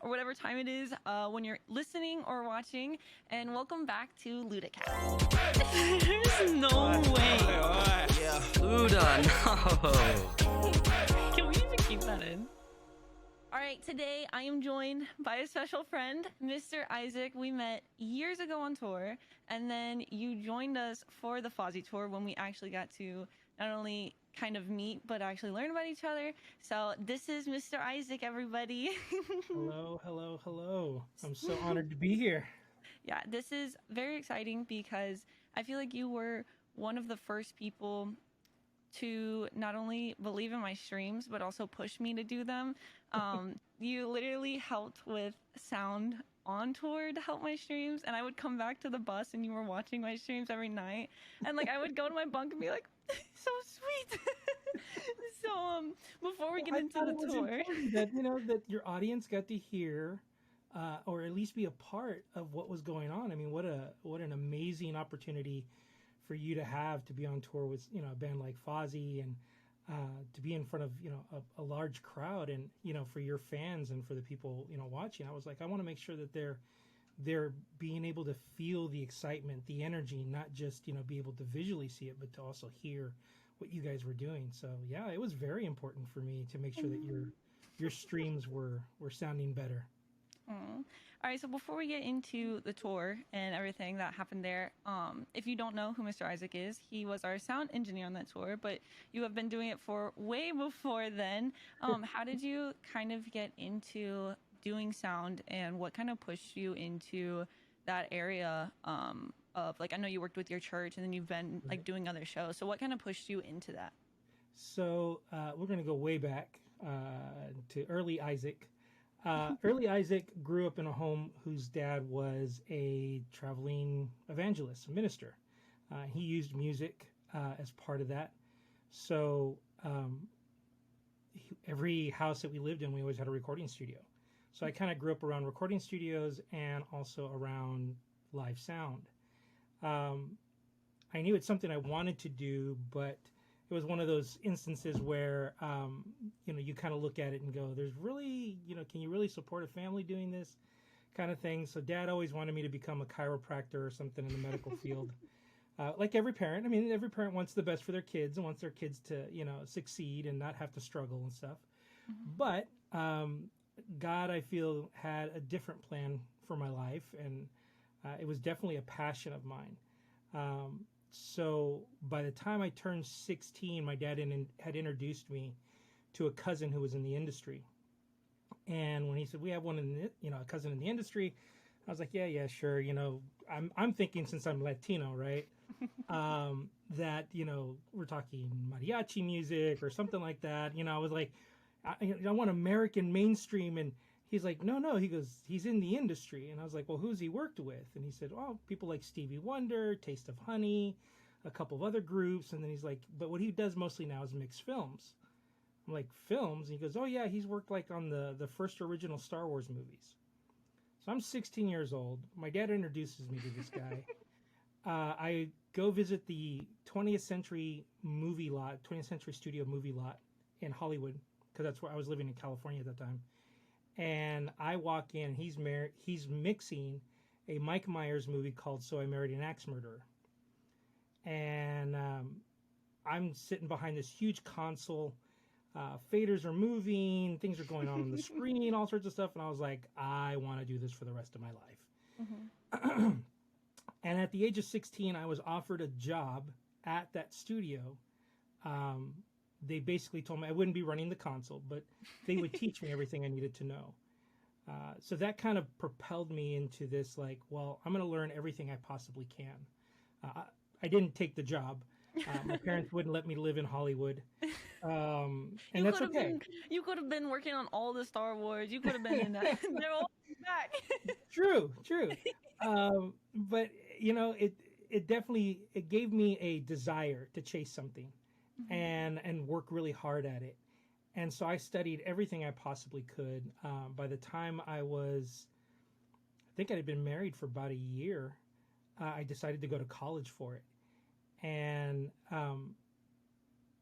or whatever time it is when you're listening or watching, and welcome back to LudaCast. There's no way. Yeah, Luda, no. Can we even keep that in? All right, today I am joined by a special friend, Mr. Isaac. We met years ago on tour, and then you joined us for the Fozzy tour when we actually got to not only kind of meet, but actually learn about each other. So this is Mr. Isaac, everybody. Hello, hello, hello. I'm so honored to be here. Yeah, this is very exciting because I feel like you were one of the first people to not only believe in my streams, but also push me to do them. You literally helped with sound on tour to help my streams, and I would come back to the bus and you were watching my streams every night, and like I would go to my bunk and be like, so sweet. So before we get into the tour, that your audience got to hear, or at least be a part of what was going on. I mean, what an amazing opportunity for you to have to be on tour with a band like Fozzy, and to be in front of a large crowd, and for your fans and for the people watching. I was like, I want to make sure that they're being able to feel the excitement, the energy, not just be able to visually see it, but to also hear what you guys were doing. So yeah, it was very important for me to make sure that your streams were sounding better. All right, so before we get into the tour and everything that happened there, if you don't know who Mr. Isaac is, he was our sound engineer on that tour, but you have been doing it for way before then. How did you kind of get into doing sound, and what kind of pushed you into that area of, like, I know you worked with your church and then you've been like doing other shows, so what kind of pushed you into that? So we're going to go way back to early Isaac. Early Isaac grew up in a home whose dad was a traveling evangelist, a minister. He used music as part of that. So every house that we lived in, we always had a recording studio. So I kind of grew up around recording studios and also around live sound. I knew it's something I wanted to do, but it was one of those instances where, you kind of look at it and go, there's really, can you really support a family doing this kind of thing? So dad always wanted me to become a chiropractor or something in the medical field. Like every parent. I mean, every parent wants the best for their kids and wants their kids to, succeed and not have to struggle and stuff. Mm-hmm. But God, I feel, had a different plan for my life, and it was definitely a passion of mine. So by the time I turned 16, my dad had introduced me to a cousin who was in the industry. And when he said, we have one a cousin in the industry, I was like, yeah, sure. I'm thinking, since I'm Latino, right? That, we're talking mariachi music or something like that. I was like, I want American mainstream. And he's like, no. He goes, he's in the industry. And I was like, well, who's he worked with? And he said, well, people like Stevie Wonder, Taste of Honey, a couple of other groups. And then he's like, but what he does mostly now is mix films. I'm like, films? And he goes, oh yeah, he's worked like on the first original Star Wars movies. So I'm 16 years old. My dad introduces me to this guy. I go visit the 20th Century Studio movie lot in Hollywood, because that's where I was living in California at that time. And I walk in, he's mixing a Mike Myers movie called So I Married an Axe Murderer. And I'm sitting behind this huge console. Faders are moving, things are going on the screen, all sorts of stuff. And I was like, I want to do this for the rest of my life. Mm-hmm. And at the age of 16, I was offered a job at that studio. They basically told me I wouldn't be running the console, but they would teach me everything I needed to know. So that kind of propelled me into this, like, well, I'm going to learn everything I possibly can. I didn't take the job. My parents wouldn't let me live in Hollywood. And that's okay. You could have been working on all the Star Wars. You could have been in that. They're all back. True. But, it definitely, it gave me a desire to chase something. Mm-hmm. and work really hard at it. And so I studied everything I possibly could. By the time I think I had been married for about a year, I decided to go to college for it. And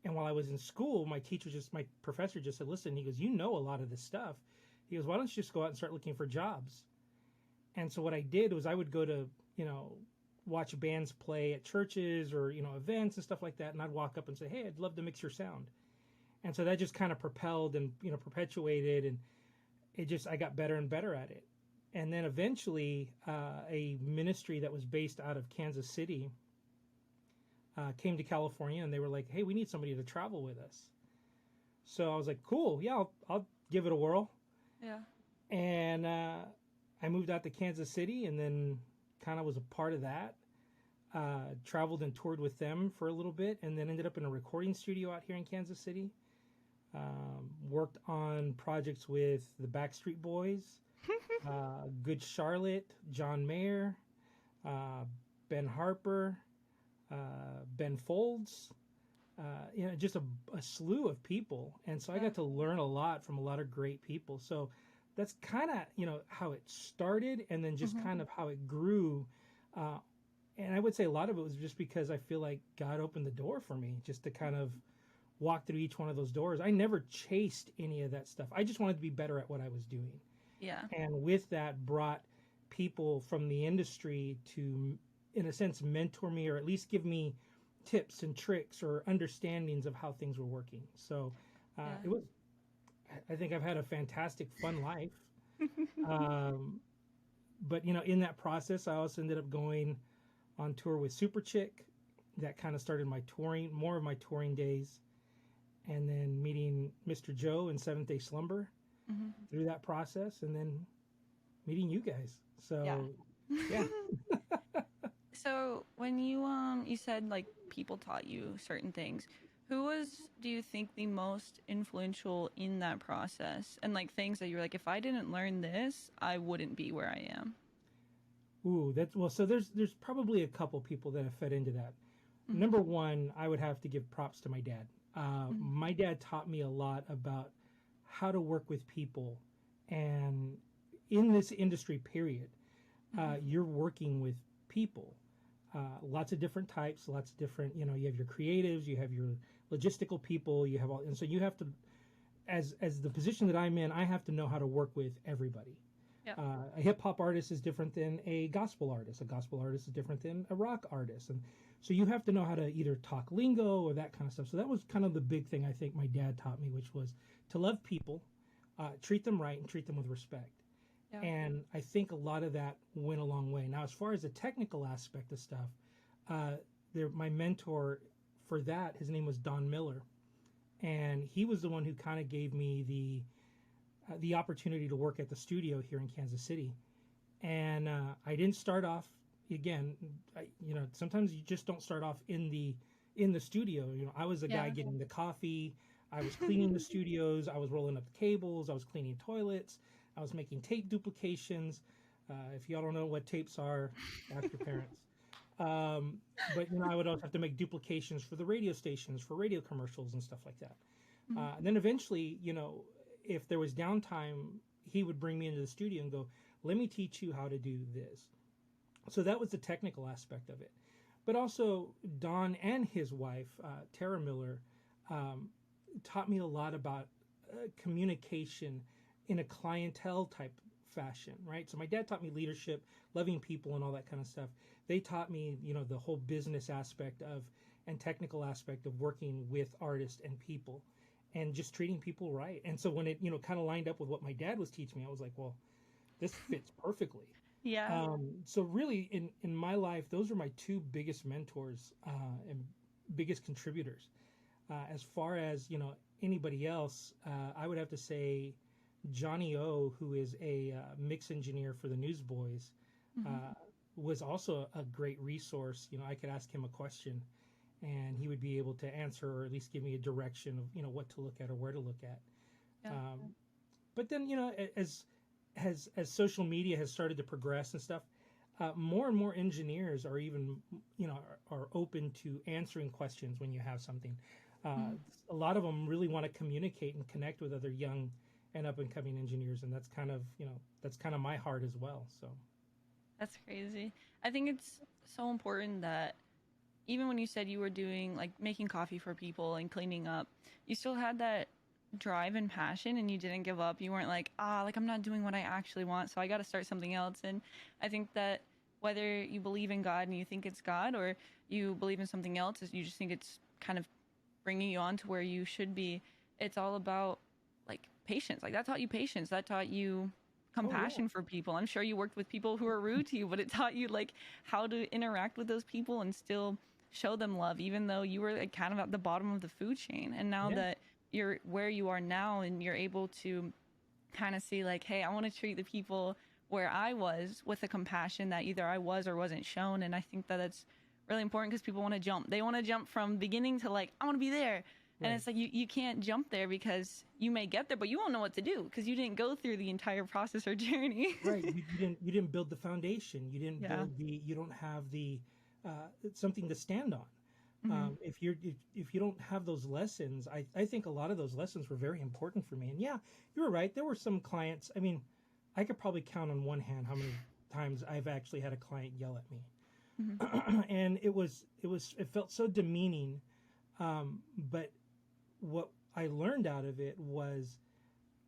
while I was in school, my professor just said, listen, he goes, a lot of this stuff. He goes, why don't you just go out and start looking for jobs? And so what I did was I would go to, watch bands play at churches or, events and stuff like that. And I'd walk up and say, hey, I'd love to mix your sound. And so that just kind of propelled and, perpetuated. And I got better and better at it. And then eventually a ministry that was based out of Kansas City came to California, and they were like, hey, we need somebody to travel with us. So I was like, cool, yeah, I'll give it a whirl. Yeah. And I moved out to Kansas City, and then kind of was a part of that. Traveled and toured with them for a little bit, and then ended up in a recording studio out here in Kansas City. Worked on projects with the Backstreet Boys, Good Charlotte, John Mayer, Ben Harper, Ben Folds, just a slew of people. And so I got to learn a lot from a lot of great people. So that's kind of, how it started, and then just kind of how it grew. And I would say a lot of it was just because I feel like God opened the door for me just to kind of walk through each one of those doors. I never chased any of that stuff. I just wanted to be better at what I was doing. Yeah. And with that brought people from the industry to, in a sense, mentor me, or at least give me tips and tricks or understandings of how things were working. So it was, I think I've had a fantastic, fun life. But, in that process, I also ended up going on tour with Super Chick. That kind of started more of my touring days. And then meeting Mr. Joe and Seventh Day Slumber through that process, and then meeting you guys. So, yeah. So when you said like people taught you certain things, who was, do you think, the most influential in that process? And like things that you're like, if I didn't learn this, I wouldn't be where I am. Ooh, so there's probably a couple people that have fed into that. Number one, I would have to give props to my dad. My dad taught me a lot about how to work with people, and in this industry period, you're working with people, lots of different types, lots of different, you have your creatives, you have your logistical people, you have all, and so you have to, as the position that I'm in, I have to know how to work with everybody. Yep. A hip hop artist is different than a gospel artist. A gospel artist is different than a rock artist, and so you have to know how to either talk lingo or that kind of stuff. So that was kind of the big thing I think my dad taught me, which was to love people, treat them right, and treat them with respect. Yeah. And I think a lot of that went a long way. Now, as far as the technical aspect of stuff, my mentor for that, his name was Don Miller, and he was the one who kind of gave me the opportunity to work at the studio here in Kansas City. And I didn't start off, again, sometimes you just don't start off in the studio. I was the guy getting the coffee, I was cleaning the studios, I was rolling up the cables, I was cleaning toilets, I was making tape duplications. If y'all don't know what tapes are, ask your parents. But I would also have to make duplications for the radio stations, for radio commercials and stuff like that. And then eventually, if there was downtime, he would bring me into the studio and go, let me teach you how to do this. So that was the technical aspect of it. But also Don and his wife, Tara Miller, taught me a lot about communication in a clientele type fashion, right? So my dad taught me leadership, loving people, and all that kind of stuff. They taught me, the whole business aspect and technical aspect of working with artists and people, and just treating people right. And so when it, kind of lined up with what my dad was teaching me, I was like, well, this fits perfectly. Yeah. So really, in my life, those are my two biggest mentors and biggest contributors. As far as, anybody else, I would have to say Johnny O, who is a mix engineer for the Newsboys, was also a great resource. I could ask him a question, and he would be able to answer, or at least give me a direction of, what to look at or where to look at. Yeah. But then, as social media has started to progress and stuff, more and more engineers are even, are open to answering questions when you have something. A lot of them really want to communicate and connect with other young and up and coming engineers, and that's kind of my heart as well. So that's crazy. I think it's so important that even when you said you were doing like making coffee for people and cleaning up, you still had that drive and passion and you didn't give up. You weren't like, like I'm not doing what I actually want, so I got to start something else. And I think that whether you believe in God and you think it's God, or you believe in something else, you just think it's kind of bringing you on to where you should be. It's all about like patience. Like that taught you patience. That taught you compassion for people. I'm sure you worked with people who were rude to you, but it taught you like how to interact with those people and still show them love, even though you were like kind of at the bottom of the food chain. And now that you're where you are now and you're able to kind of see like, hey, I want to treat the people where I was with a compassion that either I was or wasn't shown. And I think that that's really important because people want to jump. They want to jump from beginning to like, I want to be there. And it's like you can't jump there because you may get there, but you won't know what to do because you didn't go through the entire process or journey. Right. You didn't build the foundation. You didn't build you don't have the something to stand on. If you don't have those lessons, I think a lot of those lessons were very important for me. And yeah, you were right. There were some clients. I mean, I could probably count on one hand how many times I've actually had a client yell at me, and it felt so demeaning. But what I learned out of it was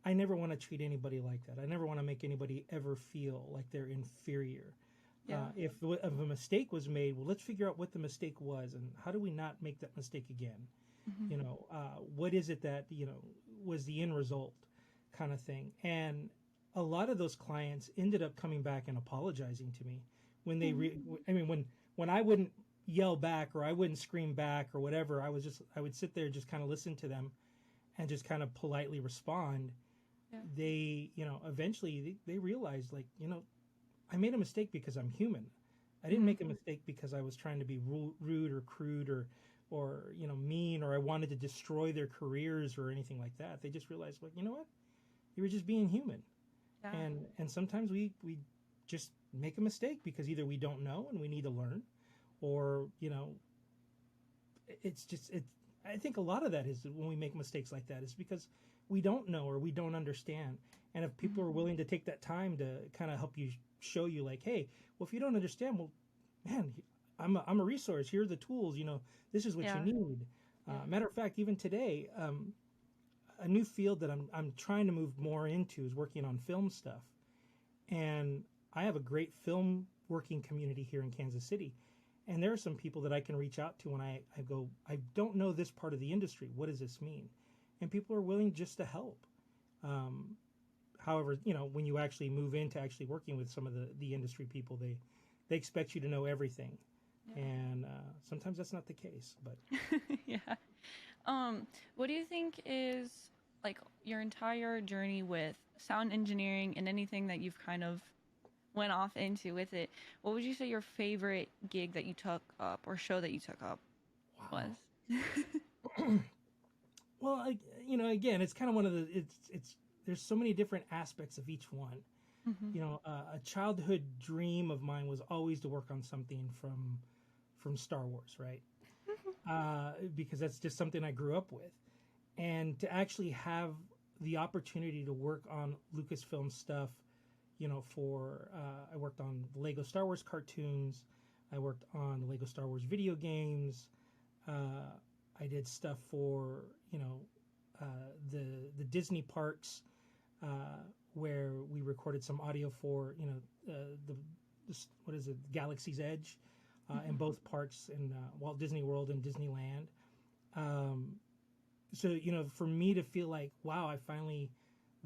I never want to treat anybody like that. I never want to make anybody ever feel like they're inferior. If a mistake was made, well, let's figure out what the mistake was and how do we not make that mistake again? What is it that, was the end result kind of thing. And a lot of those clients ended up coming back and apologizing to me when they, when I wouldn't yell back or I wouldn't scream back or whatever, I would sit there, just kind of listen to them and just kind of politely respond. They, eventually they realized like, I made a mistake because I'm human. I didn't make a mistake because I was trying to be rude or crude or mean, or I wanted to destroy their careers or anything like that. They just realized, like, you know what? You were just being human. And sometimes we just make a mistake because either we don't know and we need to learn, or, I think a lot of that is when we make mistakes like that is because we don't know or we don't understand. And if people are willing to take that time to kind of help you, show you like, hey, well, if you don't understand, well, man, I'm a resource. Here are the tools, this is what you need. Matter of fact, even today, a new field that I'm trying to move more into is working on film stuff. And I have a great film working community here in Kansas City. And there are some people that I can reach out to when I go, I don't know this part of the industry. What does this mean? And people are willing just to help. However, when you actually move into actually working with some of the industry people, they expect you to know everything. And sometimes that's not the case. But what do you think is like your entire journey with sound engineering and anything that you've kind of went off into with it? What would you say your favorite gig that you took up or show that you took up was? Well, again, it's kind of one of the it's there's so many different aspects of each one. A childhood dream of mine was always to work on something from Star Wars, right? Because that's just something I grew up with. And to actually have the opportunity to work on Lucasfilm stuff, I worked on the Lego Star Wars cartoons. I worked on the Lego Star Wars video games. I did stuff for, the Disney parks, where we recorded some audio for, Galaxy's Edge, in both parks in Walt Disney World and Disneyland. So, for me to feel like, wow,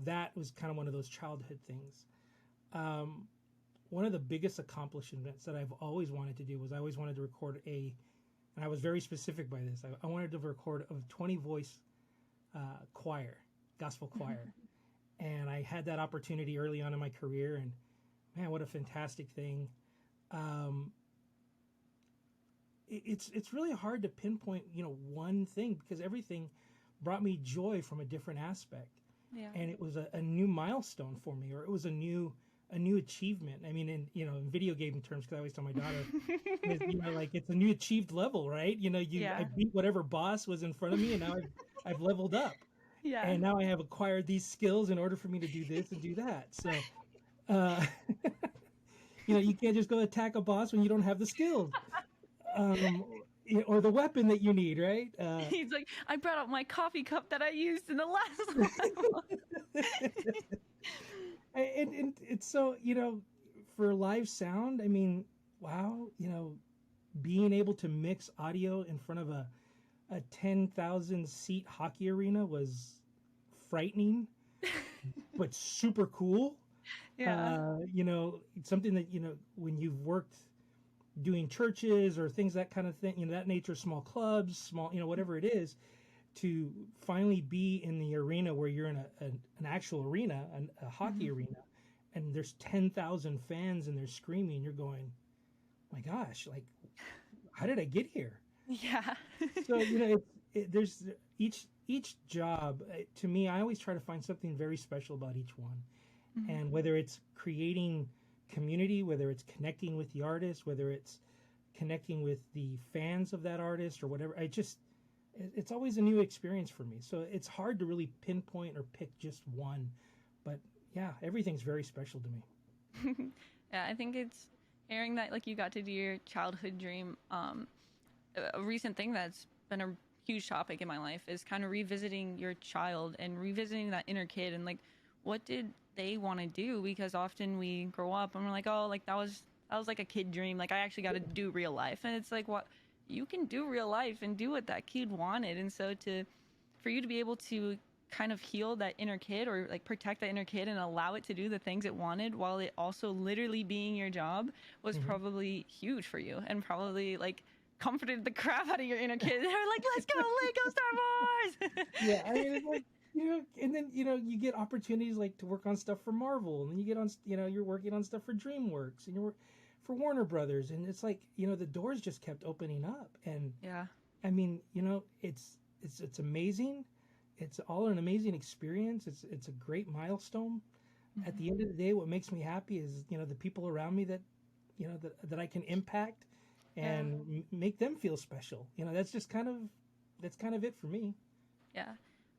that was kind of one of those childhood things. One of the biggest accomplishments that I've always wanted to do was I always wanted to record and I was very specific by this. I wanted to record a 20-voice choir, gospel choir. And I had that opportunity early on in my career, and man, what a fantastic thing. It's really hard to pinpoint, one thing, because everything brought me joy from a different aspect. And it was a new milestone for me, or it was a new achievement. I mean, in video game terms, because I always tell my daughter, like it's a new achieved level, right? I beat whatever boss was in front of me, and now I've leveled up. And now I have acquired these skills in order for me to do this and do that. So, you can't just go attack a boss when you don't have the skills. or the weapon that you need, right? He's like, I brought out my coffee cup that I used in the last one. And it's so, for live sound, I mean, wow, being able to mix audio in front of a 10,000 seat hockey arena was frightening, but super cool. Yeah. Something that, when you've worked doing churches or things, that kind of thing, that nature, small clubs, small, whatever it is, to finally be in the arena where you're in an actual arena, a hockey arena, and there's 10,000 fans and they're screaming, you're going, my gosh, like, how did I get here? Yeah. So, there's each job, to me, I always try to find something very special about each one. And whether it's creating community, whether it's connecting with the artist, whether it's connecting with the fans of that artist or whatever, it's always a new experience for me. So it's hard to really pinpoint or pick just one, but yeah, everything's very special to me. Yeah, I think it's hearing that like you got to do your childhood dream. A recent thing that's been a huge topic in my life is kind of revisiting your child and revisiting that inner kid and like what did they want to do, because often we grow up and we're like, oh, like that was like a kid dream, like I actually got to do real life. And it's like, what, you can do real life and do what that kid wanted. And so for you to be able to kind of heal that inner kid or like protect that inner kid and allow it to do the things it wanted while it also literally being your job was probably huge for you, and probably like comforted the crap out of your inner kid. They were like, let's go Lego Star Wars. Yeah, I mean, it's like, and then, you get opportunities like to work on stuff for Marvel, and then you get on, you're working on stuff for Dreamworks, and you're for Warner Brothers, and it's like, the doors just kept opening up. And Yeah. I mean, it's amazing. It's all an amazing experience. It's a great milestone. At the end of the day, what makes me happy is, the people around me that, that I can impact and make them feel special. That's kind of it for me. Yeah.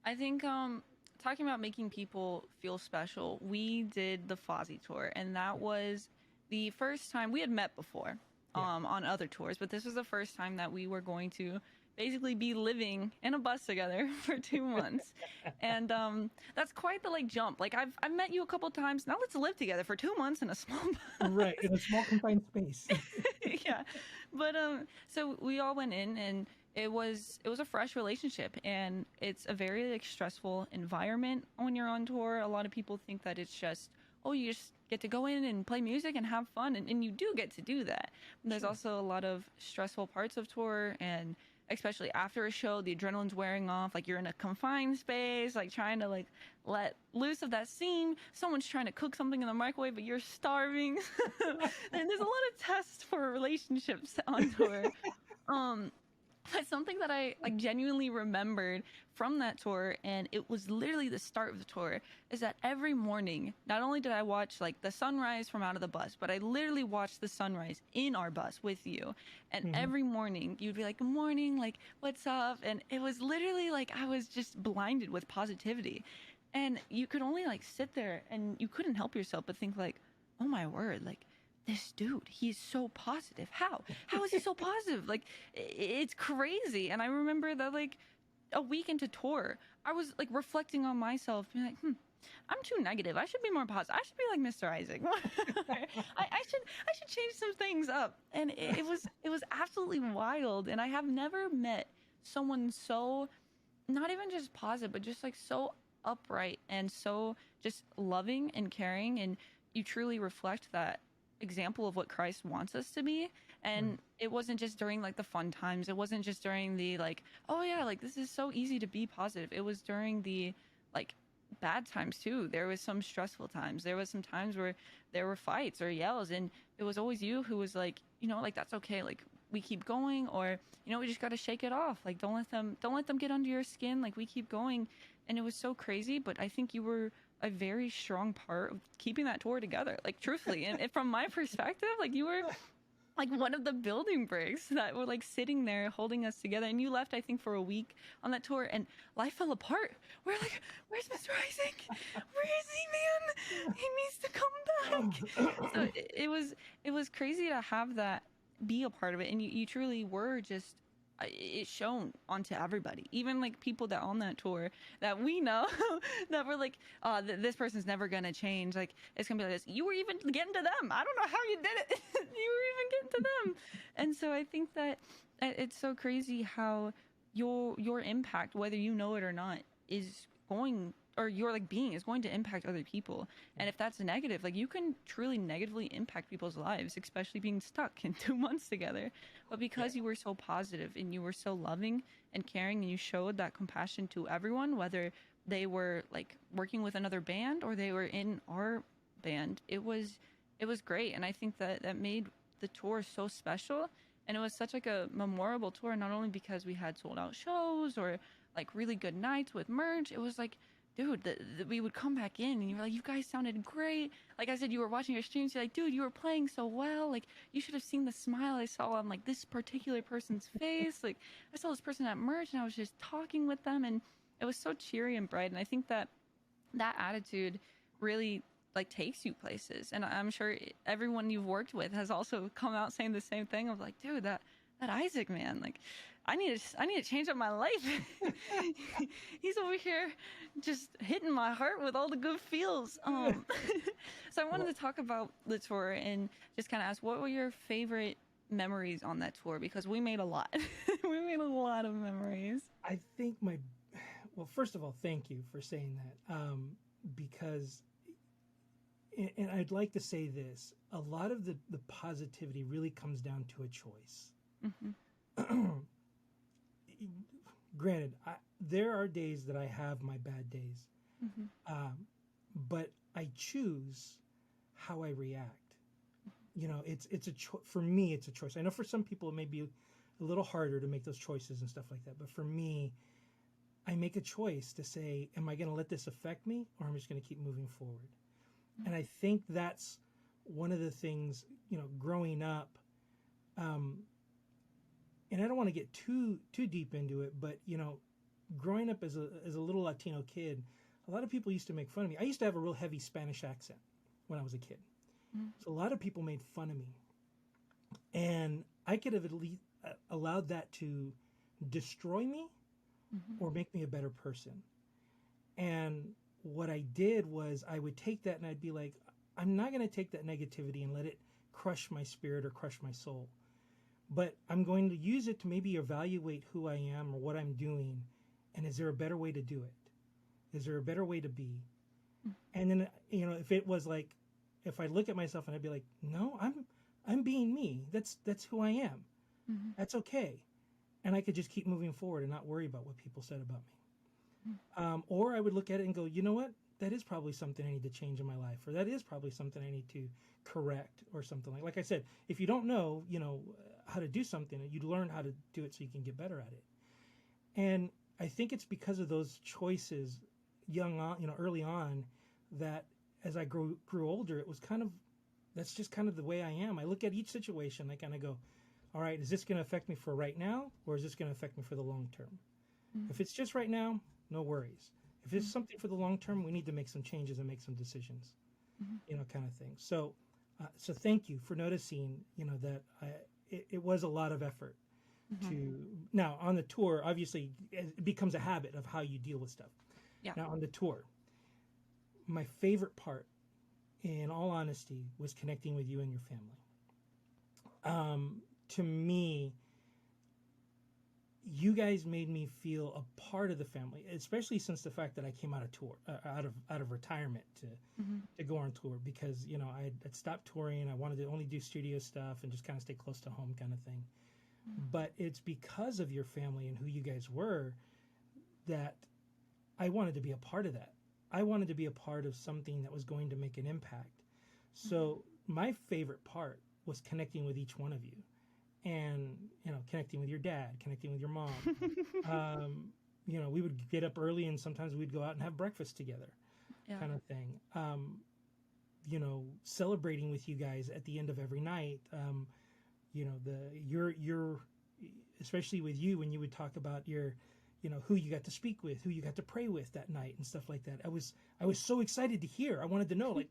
I think talking about making people feel special, we did the Fozzy tour, and that was the first time we had met before on other tours, but this was the first time that we were going to basically be living in a bus together for 2 months. And that's quite the like jump. Like I've met you a couple times. Now let's live together for 2 months in a small bus. Right, in a small confined space. Yeah. But so we all went in, and it was a fresh relationship, and it's a very like stressful environment when you're on tour. A lot of people think that it's just, oh, you just get to go in and play music and have fun, and you do get to do that. But there's also a lot of stressful parts of tour, and especially after a show, the adrenaline's wearing off, like you're in a confined space, like trying to like let loose of that steam. Someone's trying to cook something in the microwave, but you're starving. And there's a lot of tests for relationships on tour. But something that I like genuinely remembered from that tour, and it was literally the start of the tour, is that every morning, not only did I watch like the sunrise from out of the bus, but I literally watched the sunrise in our bus with you. And every morning you'd be like, good morning, like, what's up? And it was literally like I was just blinded with positivity. And you could only like sit there and you couldn't help yourself but think like, oh my word, like this dude, he's so positive. How is he so positive? Like, it's crazy. And I remember that like a week into tour, I was like reflecting on myself, being like, I'm too negative. I should be more positive. I should be like Mr. Isaac. I should change some things up. And it was absolutely wild. And I have never met someone so, not even just positive, but just like so upright and so just loving and caring. And you truly reflect that example of what Christ wants us to be. And it wasn't just during like the fun times. It wasn't just during the like, oh yeah, like this is so easy to be positive. It was during the like bad times too. There was some stressful times. There was some times where there were fights or yells, and it was always you who was like, like that's okay. Like we keep going, or we just got to shake it off. Like don't let them get under your skin. Like we keep going. And it was so crazy, but I think you were a very strong part of keeping that tour together, like truthfully. And from my perspective, like you were like one of the building bricks that were like sitting there holding us together. And you left, I think, for a week on that tour, and life fell apart. We're like, where's Mr. Isaac? Where is he, man? He needs to come back. So it was crazy to have that be a part of it. And you truly were just it's shown onto everybody, even like people that on that tour that we know that were like, this person's never gonna change. Like it's gonna be like this. You were even getting to them. I don't know how you did it. You were even getting to them. And so I think that it's so crazy how your impact, whether you know it or not, is going, or your like being is going to impact other people. And if that's negative, like you can truly negatively impact people's lives, especially being stuck in 2 months together. But because you were so positive and you were so loving and caring, and you showed that compassion to everyone, whether they were like working with another band or they were in our band, it was great. And I think that made the tour so special. And it was such like a memorable tour, not only because we had sold out shows or like really good nights with merch. It was like, dude, we would come back in and you were like, you guys sounded great. Like I said, you were watching your streams. You're like, dude, you were playing so well. Like you should have seen the smile I saw on like this particular person's face. Like I saw this person at merch and I was just talking with them, and it was so cheery and bright. And I think that attitude really like takes you places. And I'm sure everyone you've worked with has also come out saying the same thing of like, dude, that Isaac man, like I need to change up my life. He's over here just hitting my heart with all the good feels. So I wanted to talk about the tour and just kind of ask, what were your favorite memories on that tour? Because we made a lot. We made a lot of memories. I think well, first of all, thank you for saying that, because, and I'd like to say this, a lot of the positivity really comes down to a choice. Mm-hmm. Granted, there are days that I have my bad days, mm-hmm. But I choose how I react. You know, it's a for me, it's a choice. I know for some people it may be a little harder to make those choices and stuff like that, but for me, I make a choice to say, am I going to let this affect me, or am I just going to keep moving forward? Mm-hmm. And I think that's one of the things, you know, growing up, and I don't want to get too deep into it, but you know, growing up as a little Latino kid, a lot of people used to make fun of me. I used to have a real heavy Spanish accent when I was a kid, so a lot of people made fun of me, and I could have at least allowed that to destroy me, or make me a better person. And what I did was I would take that and I'd be like, I'm not going to take that negativity and let it crush my spirit or crush my soul. But I'm going to use it to maybe evaluate who I am or what I'm doing. And is there a better way to do it? Is there a better way to be? And then, you know, if it was like, if I look at myself and I'd be like, no, I'm being me. That's who I am. Mm-hmm. That's okay. And I could just keep moving forward and not worry about what people said about me. Or I would look at it and go, you know what? That is probably something I need to change in my life, or that is probably something I need to correct, or something like I said, if you don't know, you know, how to do something, you learn how to do it so you can get better at it. And I think it's because of those choices early on, that as I grew older, it was that's just kind of the way I am. I look at each situation, I kind of go, all right, is this going to affect me for right now, or is this going to affect me for the long term? Mm-hmm. If it's just right now, no worries. If it's something for the long term, we need to make some changes and make some decisions, you know, kind of thing. So thank you for noticing, you know, that it was a lot of effort to. Now on the tour, obviously, it becomes a habit of how you deal with stuff. Yeah. Now on the tour, my favorite part, in all honesty, was connecting with you and your family. To me, you guys made me feel a part of the family, especially since the fact that I came out of tour, out of retirement to go on tour, because you know I'd stopped touring. I wanted to only do studio stuff and just kind of stay close to home, kind of thing. But it's because of your family and who you guys were that I wanted to be a part of that. I wanted to be a part of something that was going to make an impact. So my favorite part was connecting with each one of you. And, you know, connecting with your dad, connecting with your mom. You know, we would get up early and sometimes we'd go out and have breakfast together, kind of thing. You know, celebrating with you guys at the end of every night. You know, your especially with you, when you would talk about your, you know, who you got to speak with, who you got to pray with that night and stuff like that. I was so excited to hear. I wanted to know, like,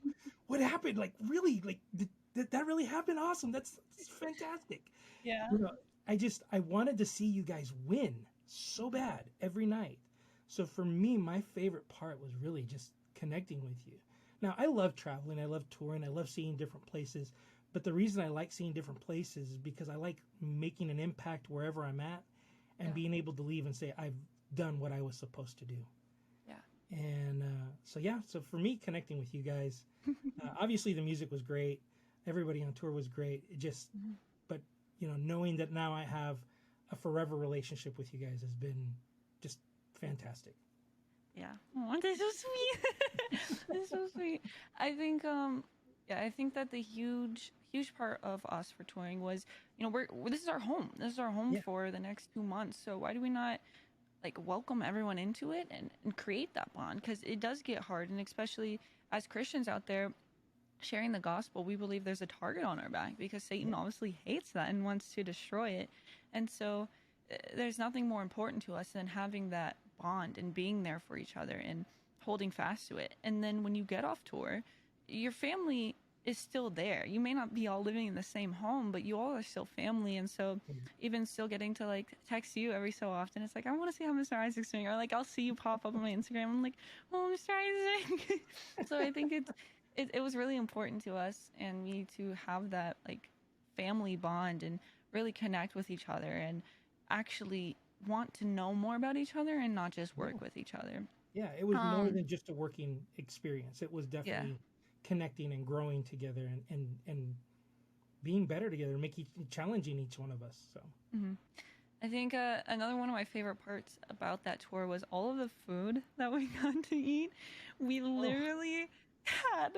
what happened? Like, really? Like, did that really happen? Awesome. That's fantastic. Yeah. You know, I wanted to see you guys win so bad every night. So for me, my favorite part was really just connecting with you. Now, I love traveling, I love touring, I love seeing different places. But the reason I like seeing different places is because I like making an impact wherever I'm at and being able to leave and say, I've done what I was supposed to do. Yeah. And so for me, connecting with you guys, obviously the music was great. Everybody on tour was great. It just, but knowing that now I have a forever relationship with you guys has been just fantastic. Yeah. Oh, that's so sweet. That's so sweet. I think, I think that the huge part of us for touring was, this is our home. This is our home for the next 2 months. So why do we not like welcome everyone into it and create that bond? Because it does get hard, and especially as Christians out there sharing the gospel, we believe there's a target on our back because Satan obviously hates that and wants to destroy it. And so there's nothing more important to us than having that bond and being there for each other and holding fast to it. And then when you get off tour, your family is still there. You may not be all living in the same home, but you all are still family. And so even still getting to like text you every so often, it's like, I want to see how Mr. Isaac's doing. Or like, I'll see you pop up on my Instagram. I'm like, oh, Mr. Isaac. So I think it was really important to us and me to have that like family bond and really connect with each other and actually want to know more about each other and not just work with each other. Yeah, it was more than just a working experience. It was definitely connecting and growing together and being better together, challenging each one of us. So I think another one of my favorite parts about that tour was all of the food that we got to eat. We literally had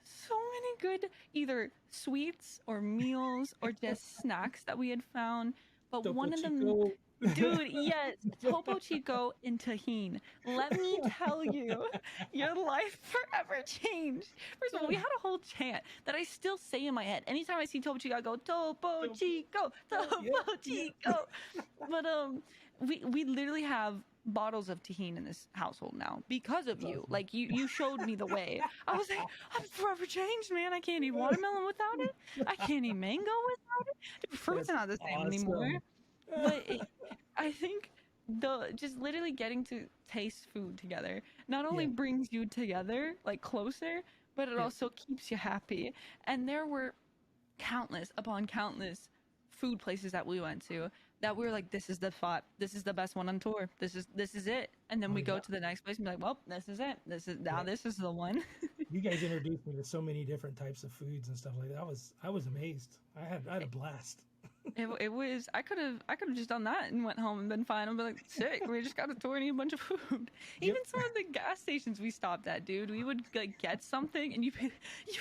so many good either sweets or meals or just snacks that we had found. But Topo one of them, Chico. dude, yes, Topo Chico and tahine. Let me tell you, your life forever changed. First of all, we had a whole chant that I still say in my head. Anytime I see Topo Chico, I go, Topo Chico, Topo Chico. But we literally have bottles of tahine in this household now because of you. Like you showed me the way. I was like, I'm forever changed, man. I can't eat watermelon without it. I can't eat mango without it. Dude, fruit's not the same anymore. But I think just literally getting to taste food together not only brings you together like closer, but it also keeps you happy. And there were countless upon countless food places that we went to that we were like, this is the spot, this is the best one on tour, this is it. And then we go to the next place and be like, well, this is it, this is the one. You guys introduced me to so many different types of foods and stuff like that. I was amazed. I had a blast. It was, I could have just done that and went home and been fine. I'd be like, sick, we just got a tour and eat a bunch of food. Even some of the gas stations we stopped at, dude, we would like get something and you'd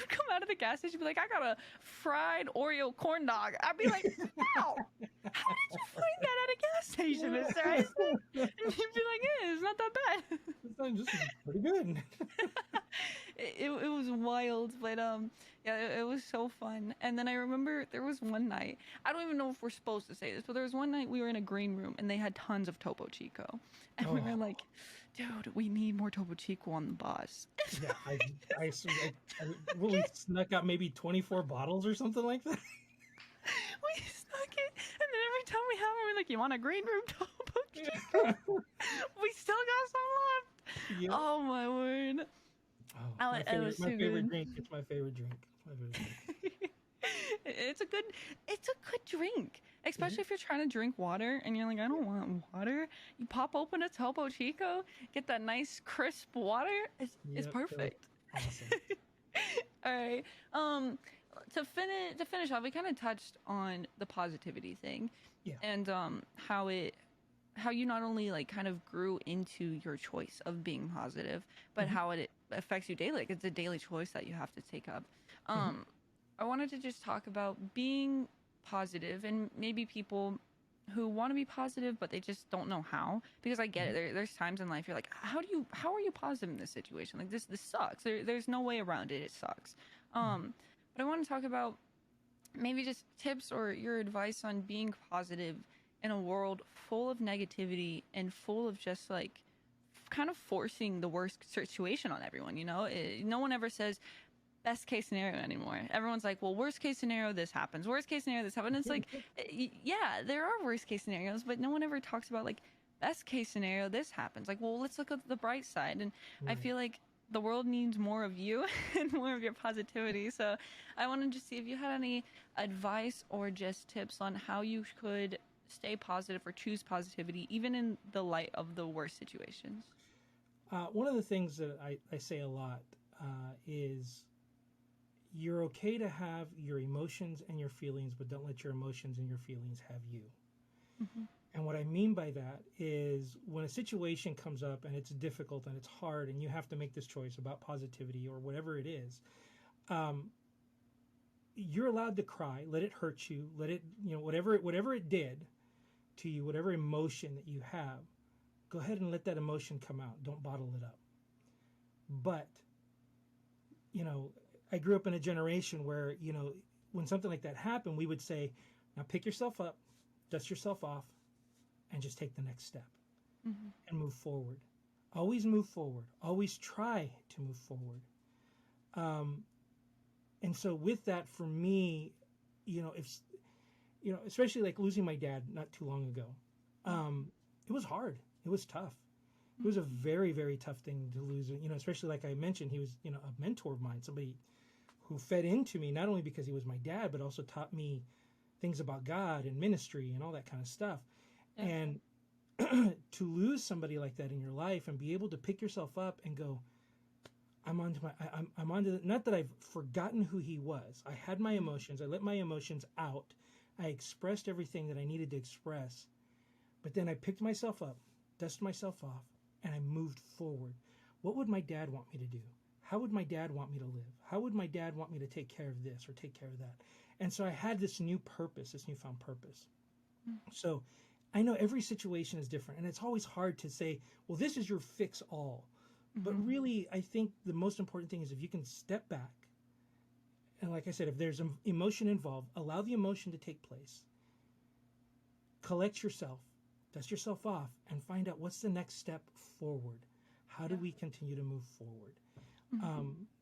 come out of the gas station and be like, I got a fried Oreo corn dog. I'd be like, wow, how did you find that at a gas station, Mr. Isaac? And you'd be like, yeah, it's not that bad. It's pretty good. It was wild, but it was so fun. And then I remember there was one night, I don't even know if we're supposed to say this, but there was one night we were in a green room and they had tons of Topo Chico, and we were like, dude, we need more Topo Chico on the bus. Yeah, I really snuck out maybe 24 bottles or something like that. We snuck it, and then every time we have it, we're like, you want a green room Topo Chico? We still got some left. Yep. Oh my word. Oh, my favorite drink. It's my favorite drink. It's a good drink, especially if you're trying to drink water and you're like, I don't want water. You pop open a Topo Chico, get that nice crisp water. It's perfect. Awesome. All right. To finish off, we kind of touched on the positivity thing, and how you not only like kind of grew into your choice of being positive, but how it affects you daily. Like it's a daily choice that you have to take up. I wanted to just talk about being positive and maybe people who want to be positive, but they just don't know how, because I get it. There's times in life you're like, how are you positive in this situation? Like this sucks. There's no way around it. It sucks. But I want to talk about maybe just tips or your advice on being positive in a world full of negativity and full of just like kind of forcing the worst situation on everyone. No one ever says best case scenario anymore. Everyone's like, well, worst case scenario, this happens. Worst case scenario, this happens. It's like, yeah, there are worst case scenarios, but no one ever talks about like best case scenario, this happens. Like, well, let's look at the bright side. And I feel like the world needs more of you and more of your positivity. So I wanted to see if you had any advice or just tips on how you could stay positive or choose positivity, even in the light of the worst situations. One of the things that I say a lot is you're okay to have your emotions and your feelings, but don't let your emotions and your feelings have you. Mm-hmm. And what I mean by that is when a situation comes up and it's difficult and it's hard and you have to make this choice about positivity or whatever it is, you're allowed to cry, let it hurt you, let it, whatever it did to you, whatever emotion that you have, go ahead and let that emotion come out. Don't bottle it up. But, I grew up in a generation where, when something like that happened, we would say, now pick yourself up, dust yourself off, and just take the next step and move forward. Always move forward. Always try to move forward. And so with that, for me, especially like losing my dad not too long ago, it was hard. It was tough. It was a very, very tough thing to lose. Especially like I mentioned, he was, a mentor of mine, somebody who fed into me, not only because he was my dad, but also taught me things about God and ministry and all that kind of stuff. Yeah. And to lose somebody like that in your life and be able to pick yourself up and go, I'm onto not that I've forgotten who he was. I had my emotions. I let my emotions out. I expressed everything that I needed to express. But then I picked myself up, dusted myself off, and I moved forward. What would my dad want me to do? How would my dad want me to live? How would my dad want me to take care of this or take care of that? And so I had this new purpose, this newfound purpose. So I know every situation is different, and it's always hard to say, well, this is your fix all. But really, I think the most important thing is if you can step back, and like I said, if there's an emotion involved, allow the emotion to take place. Collect yourself, dust yourself off, and find out what's the next step forward. How do we continue to move forward?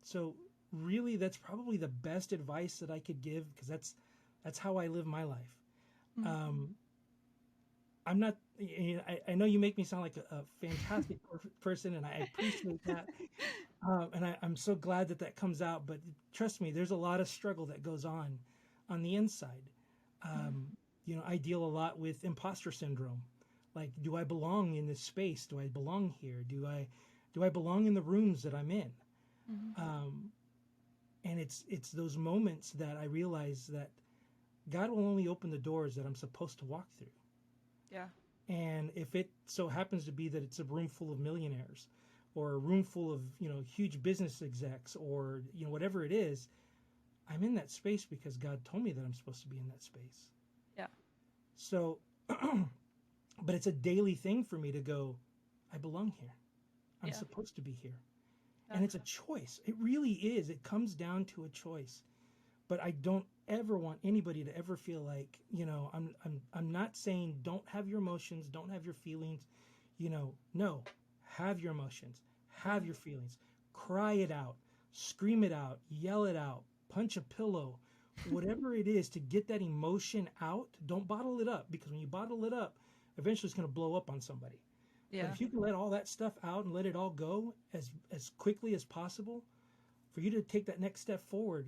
So really, that's probably the best advice that I could give, because that's how I live my life. I'm not, I know you make me sound like a fantastic person, and I appreciate that. And I'm so glad that comes out, but trust me, there's a lot of struggle that goes on the inside. I deal a lot with imposter syndrome. Like, do I belong in this space? Do I belong here? Do I belong in the rooms that I'm in? And it's those moments that I realize that God will only open the doors that I'm supposed to walk through. Yeah. And if it so happens to be that it's a room full of millionaires or a room full of, huge business execs or, whatever it is, I'm in that space because God told me that I'm supposed to be in that space. Yeah. So, but it's a daily thing for me to go, I belong here. I'm supposed to be here. And it's a choice. It really is. It comes down to a choice. But I don't ever want anybody to ever feel like, I'm not saying don't have your emotions, don't have your feelings, no, have your emotions, have your feelings, cry it out, scream it out, yell it out, punch a pillow, whatever it is to get that emotion out. Don't bottle it up, because when you bottle it up, eventually it's going to blow up on somebody. Yeah. But if you can let all that stuff out and let it all go as quickly as possible, for you to take that next step forward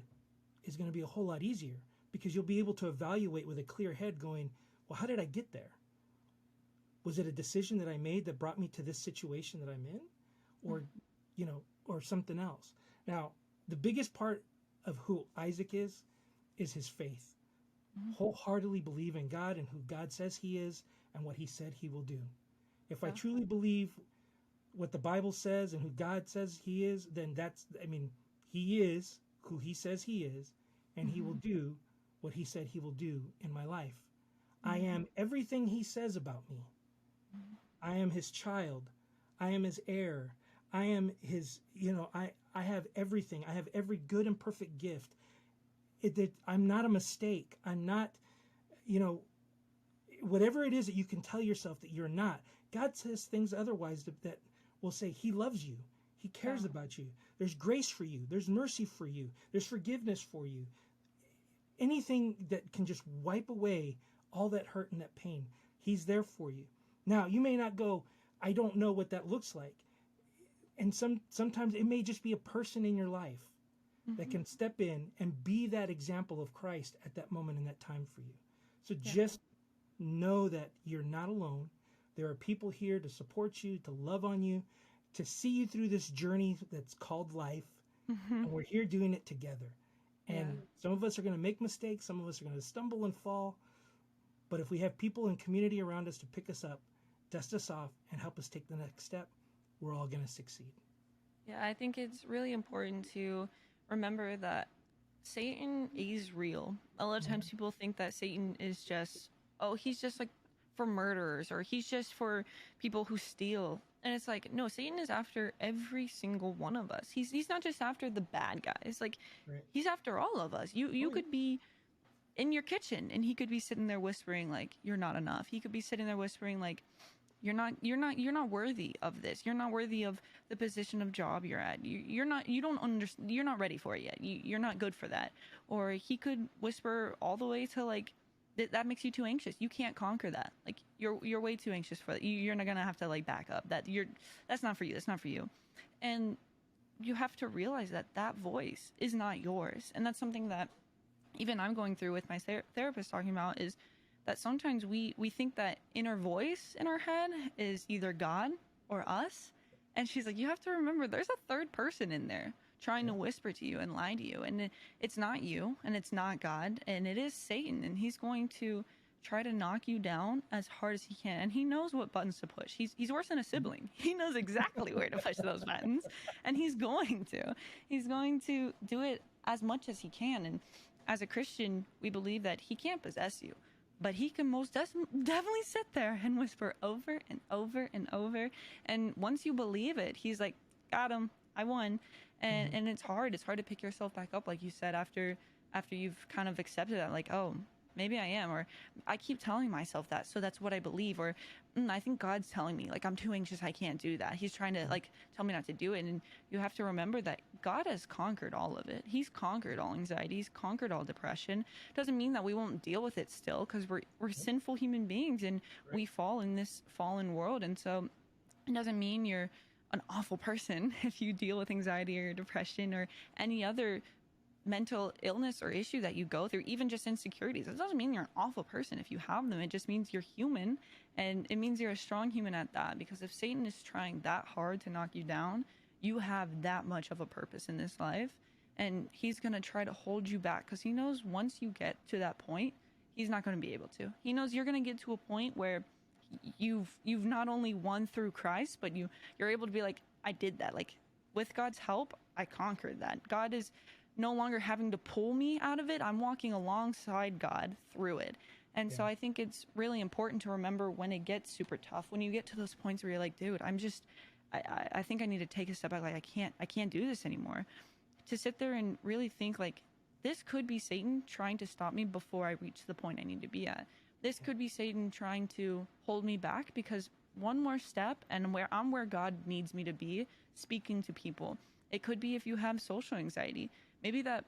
is going to be a whole lot easier, because you'll be able to evaluate with a clear head going, well, how did I get there? Was it a decision that I made that brought me to this situation that I'm in? Or, or something else? Now, the biggest part of who Isaac is his faith. Wholeheartedly believe in God and who God says he is and what he said he will do. If I truly believe what the Bible says and who God says he is, then he is who he says he is, and he will do what he said he will do in my life. I am everything he says about me. I am his child. I am his heir. I am his, I have everything. I have every good and perfect gift. I'm not a mistake. I'm not, whatever it is that you can tell yourself that you're not. God says things otherwise that will say he loves you. He cares about you. There's grace for you. There's mercy for you. There's forgiveness for you. Anything that can just wipe away all that hurt and that pain, he's there for you. Now, you may not go, I don't know what that looks like. And sometimes it may just be a person in your life that can step in and be that example of Christ at that moment in that time for you. So just know that you're not alone. There are people here to support you, to love on you, to see you through this journey that's called life. And we're here doing it together. And some of us are going to make mistakes. Some of us are going to stumble and fall. But if we have people and community around us to pick us up, dust us off, and help us take the next step, we're all going to succeed. Yeah, I think it's really important to remember that Satan is real. A lot of times people think that Satan is just, he's just like for murderers, or he's just for people who steal. And it's like, no, Satan is after every single one of us. He's not just after the bad guys. Like, he's after all of us. You could be in your kitchen and he could be sitting there whispering like, you're not enough. He could be sitting there whispering like, you're not worthy of this. You're not worthy of the position of job you're at. You're not ready for it yet. You're not good for that. Or he could whisper all the way to like, that makes you too anxious. You can't conquer that. Like, you're way too anxious for that. You're not gonna have to like back up. That's not for you. That's not for you. And you have to realize that voice is not yours. And that's something that even I'm going through with my therapist talking about, is that sometimes we think that inner voice in our head is either God or us. And she's like, you have to remember there's a third person in there trying to whisper to you and lie to you. And it's not you, and it's not God, and it is Satan. And he's going to try to knock you down as hard as he can. And he knows what buttons to push. He's worse than a sibling. He knows exactly where to push those buttons. And he's going to do it as much as he can. And as a Christian, we believe that he can't possess you, but he can most definitely sit there and whisper over and over and over. And once you believe it, he's like, got him, I won. And it's hard to pick yourself back up, like you said, after you've kind of accepted that, like, oh, maybe I am, or I keep telling myself that, so that's what I believe, or I think God's telling me, like, I'm too anxious, I can't do that. He's trying to, like, tell me not to do it. And you have to remember that God has conquered all of it. He's conquered all anxiety. He's conquered all depression. Doesn't mean that we won't deal with it still, because we're sinful human beings, and we fall in this fallen world. And so it doesn't mean you're an awful person if you deal with anxiety or depression or any other mental illness or issue that you go through, even just insecurities. It doesn't mean you're an awful person if you have them. It just means you're human, and it means you're a strong human at that. Because if Satan is trying that hard to knock you down, you have that much of a purpose in this life, and he's going to try to hold you back, because he knows once you get to that point, he's not going to be able to. He knows you're going to get to a point where you've not only won through Christ, but you're able to be like, I did that. Like, with God's help, I conquered that. God is no longer having to pull me out of it. I'm walking alongside God through it. And so I think it's really important to remember when it gets super tough, when you get to those points where you're like, dude, I think I need to take a step back. Like, I can't do this anymore. To sit there and really think like, this could be Satan trying to stop me before I reach the point I need to be at. This could be Satan trying to hold me back, because one more step and I'm where God needs me to be, speaking to people. It could be if you have social anxiety, maybe that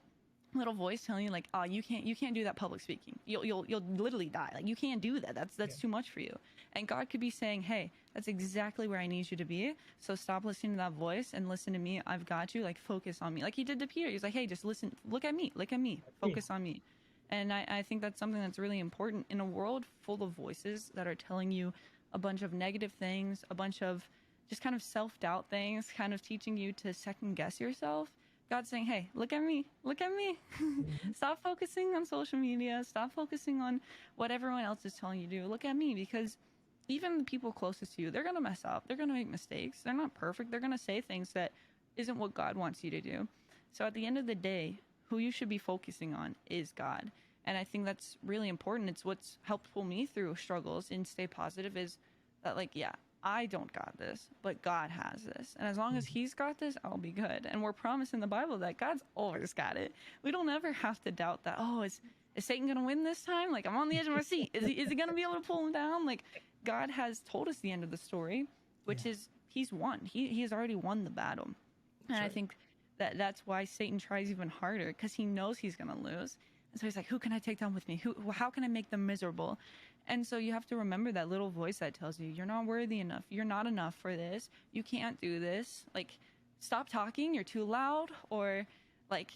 little voice telling you like, oh, you can't do that public speaking. You'll literally die. Like, you can't do that. That's too much for you. And God could be saying, hey, that's exactly where I need you to be. So stop listening to that voice and listen to me. I've got you. Like, focus on me. Like he did to Peter. He's like, hey, just listen. Look at me. Focus on me. And I think that's something that's really important in a world full of voices that are telling you a bunch of negative things, a bunch of just kind of self-doubt things, kind of teaching you to second guess yourself. God's saying, hey, look at me. Stop focusing on social media. Stop focusing on what everyone else is telling you to do. Look at me, because even the people closest to you, they're going to mess up. They're going to make mistakes. They're not perfect. They're going to say things that isn't what God wants you to do. So at the end of the day, who you should be focusing on is God. And I think that's really important. It's what's helped pull me through struggles and stay positive, is that, like, yeah, I don't got this, but God has this. And as long as he's got this, I'll be good. And we're promised in the Bible that God's always got it. We don't ever have to doubt that, oh, is Satan going to win this time? Like, I'm on the edge of my seat. Is he going to be able to pull him down? Like, God has told us the end of the story, which is he's won. He has already won the battle. And I right. think that that's why Satan tries even harder, because he knows he's going to lose. And so he's like, who can I take down with me? How can I make them miserable? And so you have to remember that little voice that tells you, you're not worthy enough. You're not enough for this. You can't do this. Like, stop talking. You're too loud. Or, like,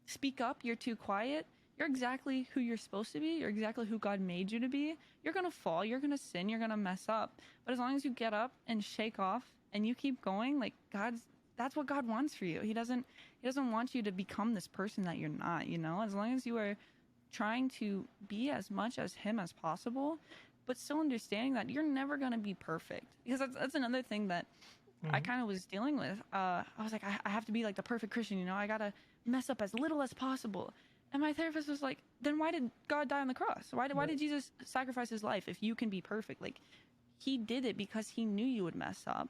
speak up. You're too quiet. You're exactly who you're supposed to be. You're exactly who God made you to be. You're going to fall. You're going to sin. You're going to mess up. But as long as you get up and shake off and you keep going, like, that's what God wants for you. He doesn't want you to become this person that you're not, you know? As long as you are trying to be as much as him as possible, but still understanding that you're never going to be perfect. Because that's another thing that I kind of was dealing with. I was like, I have to be like the perfect Christian, you know? I got to mess up as little as possible. And my therapist was like, then why did God die on the cross? Why did Jesus sacrifice his life if you can be perfect? Like, he did it because he knew you would mess up.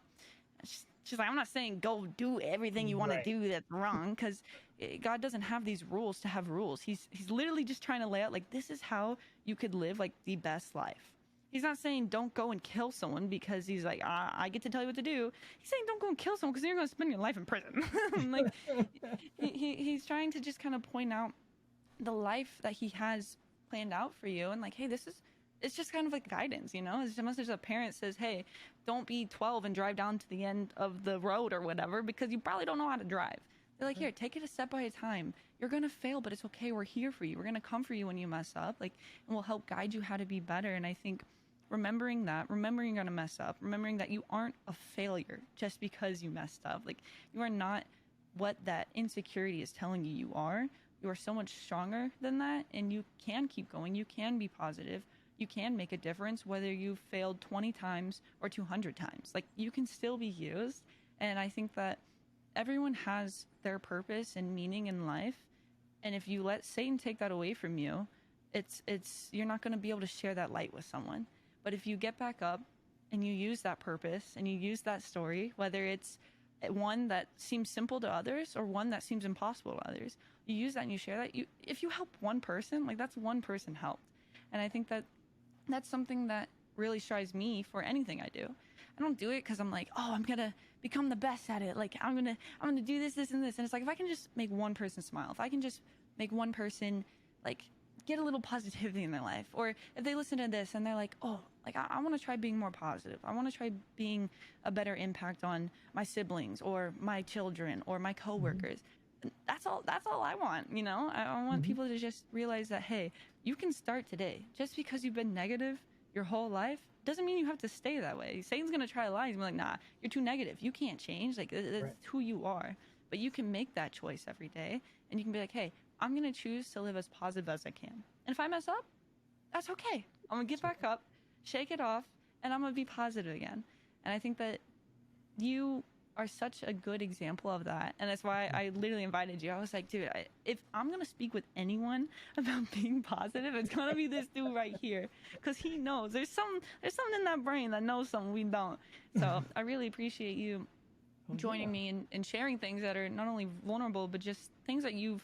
She's like, I'm not saying go do everything you want to do that's wrong, because God doesn't have these rules to have rules. He's literally just trying to lay out, like, this is how you could live, like, the best life. He's not saying don't go and kill someone because he's like, I get to tell you what to do. He's saying don't go and kill someone because you're going to spend your life in prison. Like, he's trying to just kind of point out the life that he has planned out for you, and like, hey, it's just kind of like guidance, you know? It's almost as a parent says, hey, don't be 12 and drive down to the end of the road or whatever, because you probably don't know how to drive. They're like, here, take it a step by a time. You're going to fail, but it's okay. We're here for you. We're going to come for you when you mess up, like, and we'll help guide you how to be better. And I think remembering you're going to mess up, remembering that you aren't a failure just because you messed up. Like, you are not what that insecurity is telling you you are. You are so much stronger than that, and you can keep going. You can be positive. You can make a difference, whether you've failed 20 times or 200 times. Like, you can still be used. And I think that everyone has their purpose and meaning in life. And if you let Satan take that away from you, you're not going to be able to share that light with someone. But if you get back up and you use that purpose and you use that story, whether it's one that seems simple to others or one that seems impossible to others, you use that and you share that. If you help one person, like, that's one person helped. And I think that that's something that really strives me for anything I do. I don't do it because I'm like, oh, I'm gonna become the best at it. Like, I'm gonna do this, this, and this. And it's like, if I can just make one person smile, if I can just make one person, like, get a little positivity in their life, or if they listen to this and they're like, oh, like, I want to try being more positive. I want to try being a better impact on my siblings or my children or my coworkers. That's all I want, you know? I want people to just realize that, hey, you can start today. Just because you've been negative your whole life doesn't mean you have to stay that way. Satan's going to try to lie. He's going to be like, nah, you're too negative. You can't change. Like, that's who you are. But you can make that choice every day. And you can be like, hey, I'm going to choose to live as positive as I can. And if I mess up, that's okay. I'm going to get back up, shake it off, and I'm going to be positive again. And I think that you are such a good example of that, and that's why I literally invited you. I was like, dude, if I'm gonna speak with anyone about being positive, it's gonna be this dude right here, because he knows there's something in that brain that knows something we don't. So I really appreciate you joining me and sharing things that are not only vulnerable, but just things that you've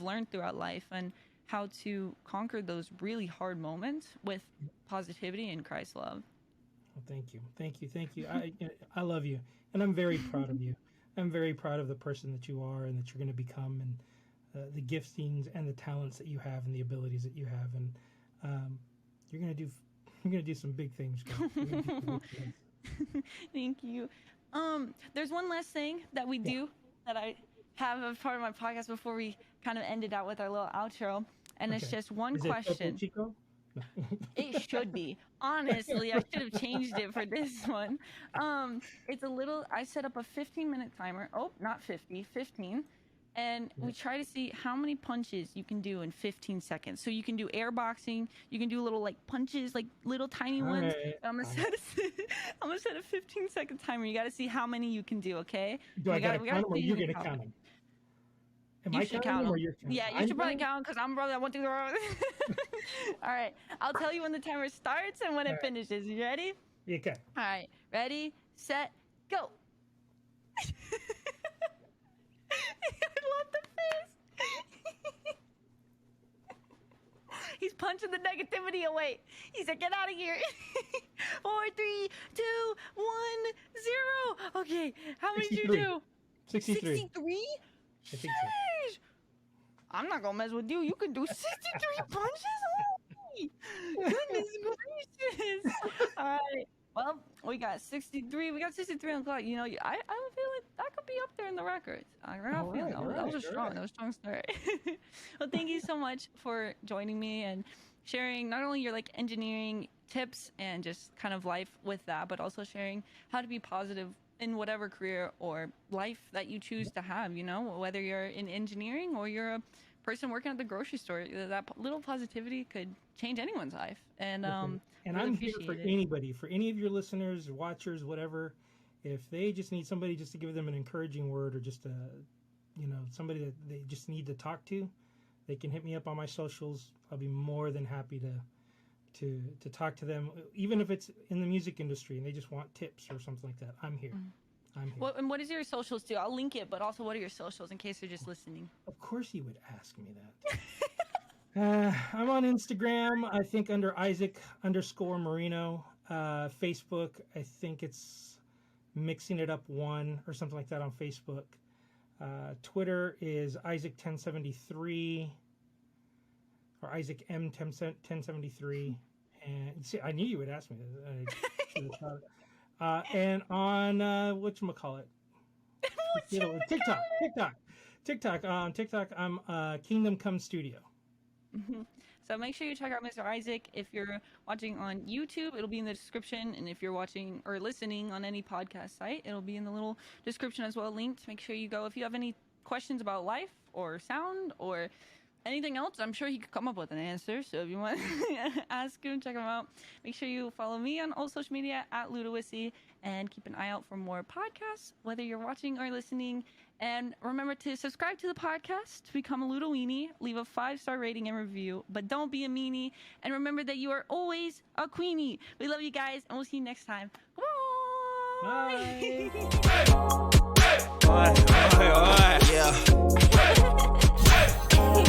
learned throughout life and how to conquer those really hard moments with positivity and Christ's love. Well, thank you. I love you, and I'm very proud of you. I'm very proud of the person that you are and that you're going to become, and the giftings and the talents that you have and the abilities that you have, and you're going to do some big things. Thank you. There's one last thing that we do that I have as part of my podcast before we kind of end it out with our little outro, and it's just one question. Chico? It should be. Honestly, I should have changed it for this one. It's a little, I set up a 15-minute timer. Oh, not 50, 15. And we try to see how many punches you can do in 15 seconds. So you can do air boxing. You can do little, like, punches, like little tiny ones. Right. I'm gonna set a 15-second timer. You got to see how many you can do, okay? Do I got to count them, or you're going to count them? You should count them. Yeah, you should probably count them, because I'm probably that one thing wrong. All right, I'll tell you when the timer starts and when it finishes. You ready? Okay. All right, ready, set, go. I love the face. He's punching the negativity away. He said, get out of here. 4, 3, 2, 1, 0. Okay, how many did you do? 63. 63? I think so. Sheesh. I'm not gonna mess with you. You can do 63 punches? Holy goodness gracious. All right. Well, we got 63. We got 63 on the clock. You know, I feel like that could be up there in the records. I got a feeling that was a strong, that was a strong start. Well, thank you so much for joining me and sharing not only your like engineering tips and just kind of life with that, but also sharing how to be positive in whatever career or life that you choose to have, you know, whether you're in engineering or you're a person working at the grocery store, that little positivity could change anyone's life. And and really I'm here for anybody, for any of your listeners, watchers, whatever. If they just need somebody just to give them an encouraging word, or just somebody that they just need to talk to, they can hit me up on my socials. I'll be more than happy to talk to them, even if it's in the music industry and they just want tips or something like that. I'm here. I'm here. Well, and what is your socials too? I'll link it, but also what are your socials in case they're just listening? Of course you would ask me that. I'm on Instagram, I think under Isaac_Moreno. Facebook, I think it's Mixing It Up 1 or something like that on Facebook. Twitter is Isaac1073 or Isaac M1073. And see, I knew you would ask me this. I should have thought it. And on whatchamacallit? TikTok. TikTok, I'm Kingdom Come Studio. Mm-hmm. So make sure you check out Mr. Isaac. If you're watching on YouTube, it'll be in the description. And if you're watching or listening on any podcast site, it'll be in the little description as well, linked. Make sure you go. If you have any questions about life or sound or anything else, I'm sure he could come up with an answer. So if you want to ask him, check him out. Make sure you follow me on all social media at LudaWissy, and keep an eye out for more podcasts, whether you're watching or listening. And remember to subscribe to the podcast to become a Ludaweenie. Leave a 5-star rating and review, but don't be a meanie. And remember that you are always a queenie. We love you guys, and we'll see you next time. Bye. Bye. Yeah.